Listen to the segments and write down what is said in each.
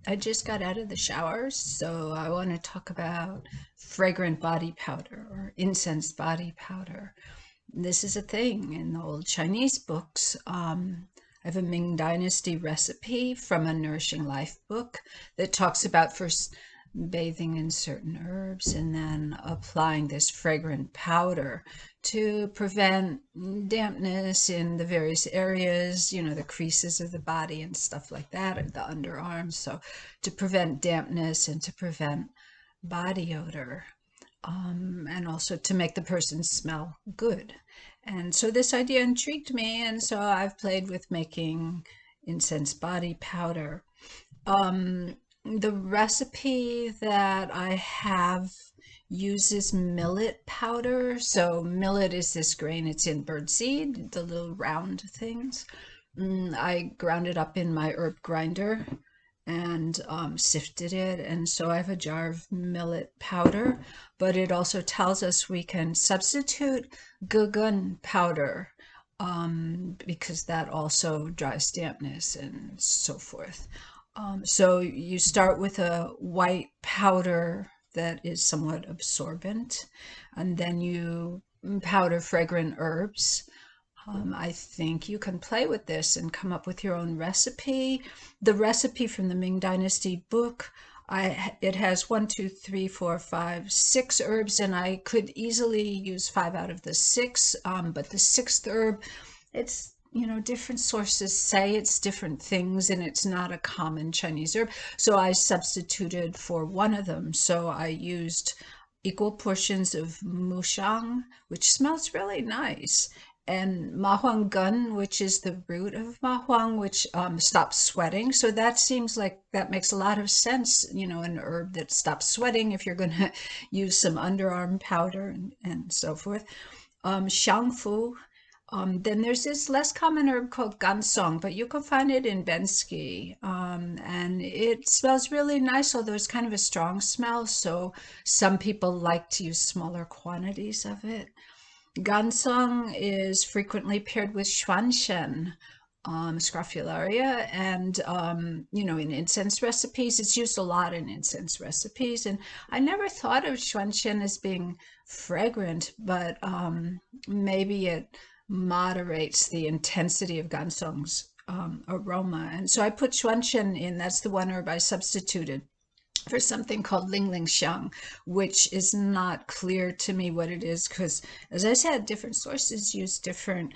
I just got out of the shower, so I want to talk about fragrant body powder or incense body powder. This is a thing in the old Chinese books. I have a Ming Dynasty recipe from a Nourishing Life book that talks about first bathing in certain herbs and then applying this fragrant powder to prevent dampness in the various areas, the creases of the body and stuff like that, or the underarms. So to prevent dampness and to prevent body odor, and also to make the person smell good. And so this idea intrigued me, and so I've played with making incense body powder. The recipe that I have uses millet powder. So millet is this grain, it's in birdseed, the little round things. I ground it up in my herb grinder and sifted it. And so I have a jar of millet powder, but it also tells us we can substitute gugun powder because that also dries dampness and so forth. So you start with a white powder that is somewhat absorbent, and then you powder fragrant herbs. I think you can play with this and come up with your own recipe. The recipe from the Ming Dynasty book, it has 1, 2, 3, 4, 5, 6 herbs, and I could easily use 5 out of the 6. But the 6th herb, it's different sources say it's different things, and it's not a common Chinese herb. So I substituted for one of them. So I used equal portions of mushang, which smells really nice, and mahuang gun, which is the root of mahuang, which stops sweating. So that seems like that makes a lot of sense, an herb that stops sweating if you're going to use some underarm powder and so forth. Xiangfu. Then there's this less common herb called gansong, but you can find it in Bensky. And it smells really nice, although it's kind of a strong smell. So some people like to use smaller quantities of it. Gansong is frequently paired with xuanshen, scrophularia, and in incense recipes. It's used a lot in incense recipes, and I never thought of xuanshen as being fragrant, but maybe it moderates the intensity of gansong's aroma. And so I put xuanshen in. That's the one herb I substituted for something called Ling Ling Xiang, which is not clear to me what it is, because, as I said, different sources use different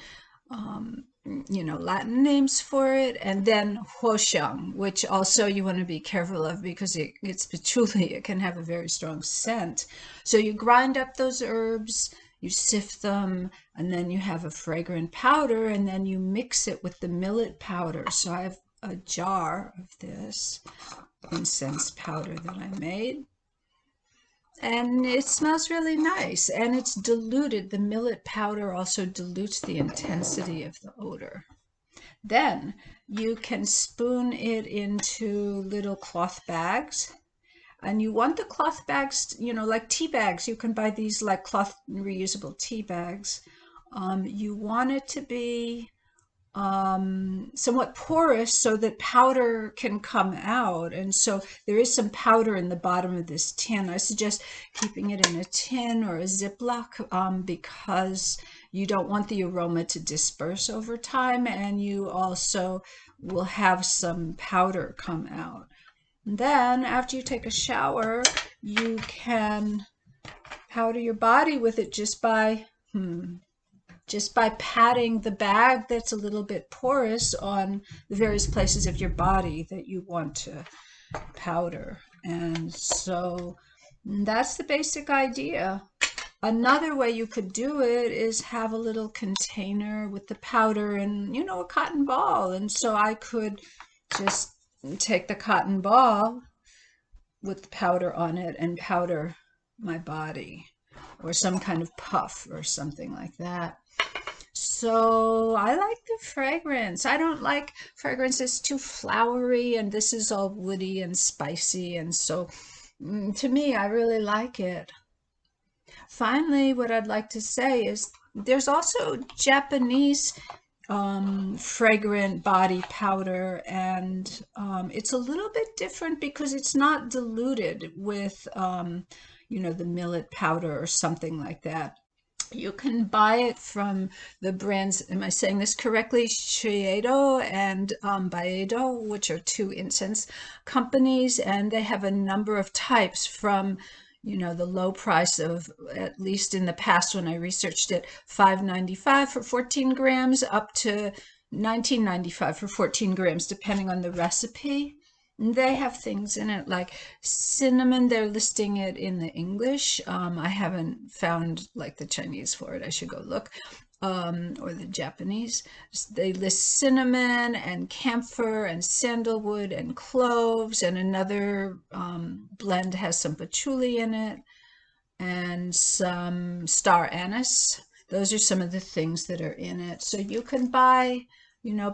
Latin names for it. And then Huoxiang, which also you want to be careful of because it's patchouli. It can have a very strong scent. So you grind up those herbs, you sift them, and then you have a fragrant powder, and then you mix it with the millet powder. So I have a jar of this incense powder that I made, and it smells really nice, and it's diluted. The millet powder also dilutes the intensity of the odor. Then you can spoon it into little cloth bags, and you want the cloth bags, like tea bags. You can buy these like cloth reusable tea bags. You want it to be somewhat porous so that powder can come out. And so there is some powder in the bottom of this tin. I suggest keeping it in a tin or a Ziploc because you don't want the aroma to disperse over time, and you also will have some powder come out. And then after you take a shower, you can powder your body with it just by patting the bag that's a little bit porous on the various places of your body that you want to powder. And so that's the basic idea. Another way you could do it is have a little container with the powder and, a cotton ball. And so I could just take the cotton ball with the powder on it and powder my body, or some kind of puff or something like that. So I like the fragrance. I don't like fragrance that's too flowery, and this is all woody and spicy, and so to me, I really like it. Finally, what I'd like to say is there's also Japanese fragrant body powder, and it's a little bit different because it's not diluted with the millet powder or something like that. You can buy it from the brands, am I saying this correctly? Shiseido and Baedo, which are two incense companies, and they have a number of types from the low price of, at least in the past when I researched it, $5.95 for 14 grams up to $19.95 for 14 grams, depending on the recipe. They have things in it like cinnamon. They're listing it in the English. I haven't found like the Chinese for it. I should go look. Or the Japanese. They list cinnamon and camphor and sandalwood and cloves, and another blend has some patchouli in it and some star anise. Those are some of the things that are in it. So you can buy,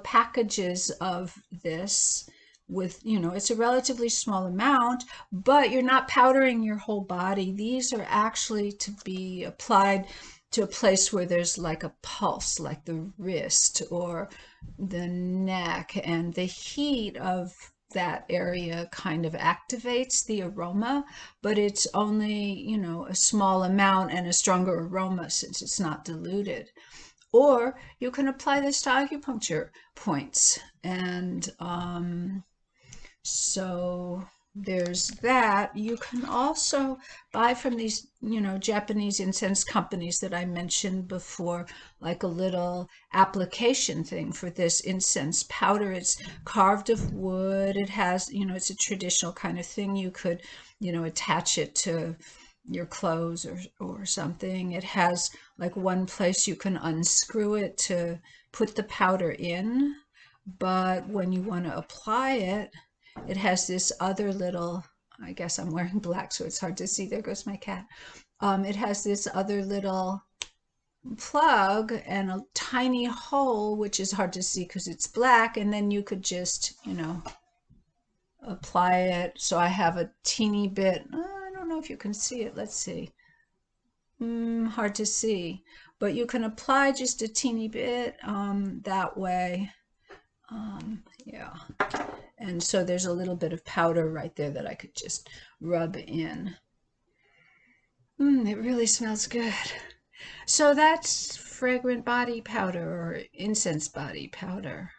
packages of this with, it's a relatively small amount, but you're not powdering your whole body. These are actually to be applied to a place where there's like a pulse, like the wrist or the neck, and the heat of that area kind of activates the aroma, but it's only, a small amount and a stronger aroma since it's not diluted. Or you can apply this to acupuncture points. And so there's that. You can also buy from these, Japanese incense companies that I mentioned before, like a little application thing for this incense powder. It's carved of wood. It has, it's a traditional kind of thing. You could, attach it to your clothes or something. It has like one place you can unscrew it to put the powder in, but when you want to apply it, it has this other little, I guess I'm wearing black, so it's hard to see. There goes my cat. It has this other little plug and a tiny hole, which is hard to see because it's black. And then you could just, apply it. So I have a teeny bit. I don't know if you can see it. Let's see. Hard to see. But you can apply just a teeny bit that way. Yeah. And so there's a little bit of powder right there that I could just rub in. It really smells good. So that's fragrant body powder or incense body powder.